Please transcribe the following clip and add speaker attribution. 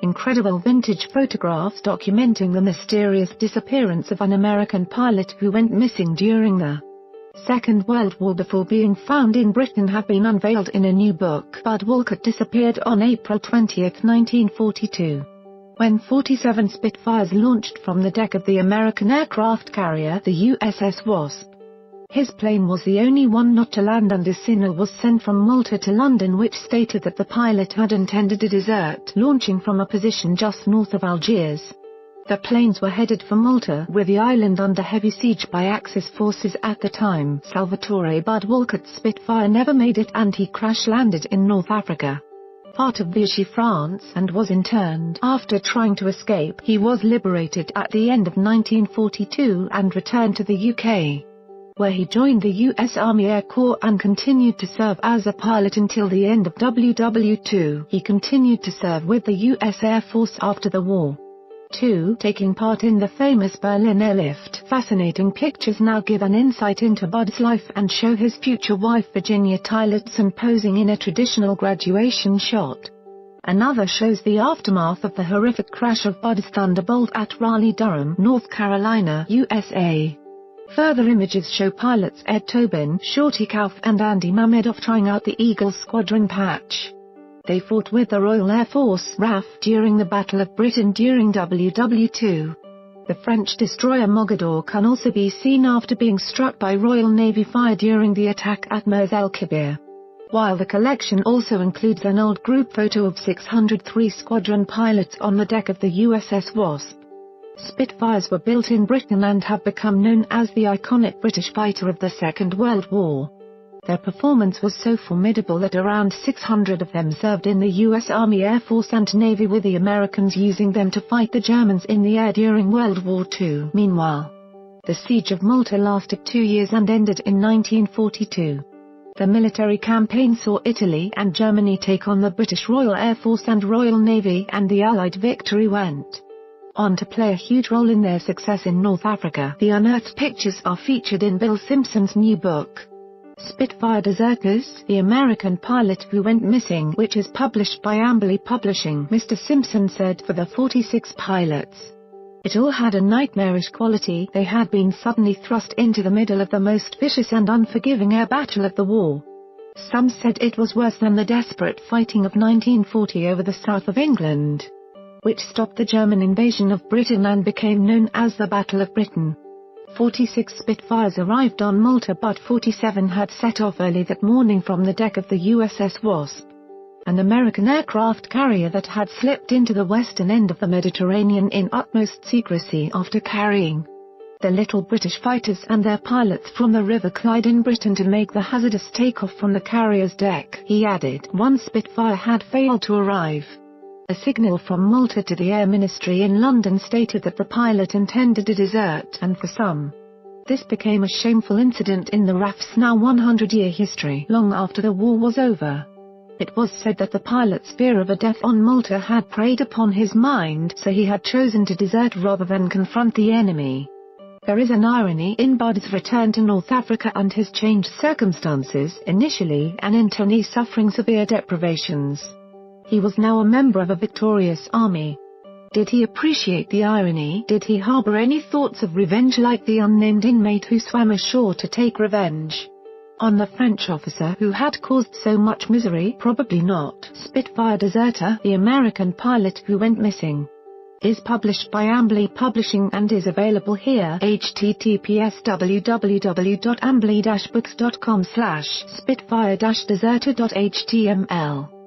Speaker 1: Incredible vintage photographs documenting the mysterious disappearance of an American pilot who went missing during the Second World War before being found in Britain have been unveiled in a new book. Bud Walcott disappeared on April 20, 1942. When 47 Spitfires launched from the deck of the American aircraft carrier the USS Wasp. His plane was the only one not to land, and a signal was sent from Malta to London which stated that the pilot had intended to desert, launching from a position just north of Algiers. The planes were headed for Malta, with the island under heavy siege by Axis forces at the time. Salvatore Bud Walcott's Spitfire never made it and he crash-landed in North Africa, part of Vichy France, and was interned. After trying to escape, he was liberated at the end of 1942 and returned to the UK, where he joined the U.S. Army Air Corps and continued to serve as a pilot until the end of WWII. He continued to serve with the U.S. Air Force after the war, taking part in the famous Berlin airlift. Fascinating pictures now give an insight into Bud's life and show his future wife Virginia Tillotson posing in a traditional graduation shot. Another shows the aftermath of the horrific crash of Bud's Thunderbolt at Raleigh-Durham, North Carolina, USA. Further images show pilots Ed Tobin, Shorty Kauf and Andy Mamedoff trying out the Eagle squadron patch. They fought with the Royal Air Force RAF during the Battle of Britain during WWII. The French destroyer Mogador can also be seen after being struck by Royal Navy fire during the attack at Mers el-Kibir. While the collection also includes an old group photo of 603 squadron pilots on the deck of the USS Wasp. Spitfires were built in Britain and have become known as the iconic British fighter of the Second World War. Their performance was so formidable that around 600 of them served in the U.S. Army Air Force and Navy, with the Americans using them to fight the Germans in the air during World War II. Meanwhile, the siege of Malta lasted 2 years and ended in 1942. The military campaign saw Italy and Germany take on the British Royal Air Force and Royal Navy, and the Allied victory went on to play a huge role in their success in North Africa. The unearthed pictures are featured in Bill Simpson's new book, Spitfire Deserters, the American Pilot Who Went Missing, which is published by Amberley Publishing. Mr. Simpson said for the 46 pilots, it all had a nightmarish quality. They had been suddenly thrust into the middle of the most vicious and unforgiving air battle of the war. Some said it was worse than the desperate fighting of 1940 over the south of England, which stopped the German invasion of Britain and became known as the Battle of Britain. 46 Spitfires arrived on Malta, but 47 had set off early that morning from the deck of the USS Wasp, an American aircraft carrier that had slipped into the western end of the Mediterranean in utmost secrecy after carrying the little British fighters and their pilots from the River Clyde in Britain to make the hazardous takeoff from the carrier's deck. He added, one Spitfire had failed to arrive. A signal from Malta to the Air Ministry in London stated that the pilot intended to desert, and for some, this became a shameful incident in the RAF's now 100-year history. Long after the war was over, it was said that the pilot's fear of a death on Malta had preyed upon his mind, so he had chosen to desert rather than confront the enemy. There is an irony in Bud's return to North Africa and his changed circumstances. Initially an internee suffering severe deprivations, he was now a member of a victorious army. Did he appreciate the irony? Did he harbor any thoughts of revenge like the unnamed inmate who swam ashore to take revenge on the French officer who had caused so much misery? Probably not. Spitfire Deserter, the American Pilot Who Went Missing, is published by Amberley Publishing and is available here. https://www.amberley-books.com/spitfire-deserter.html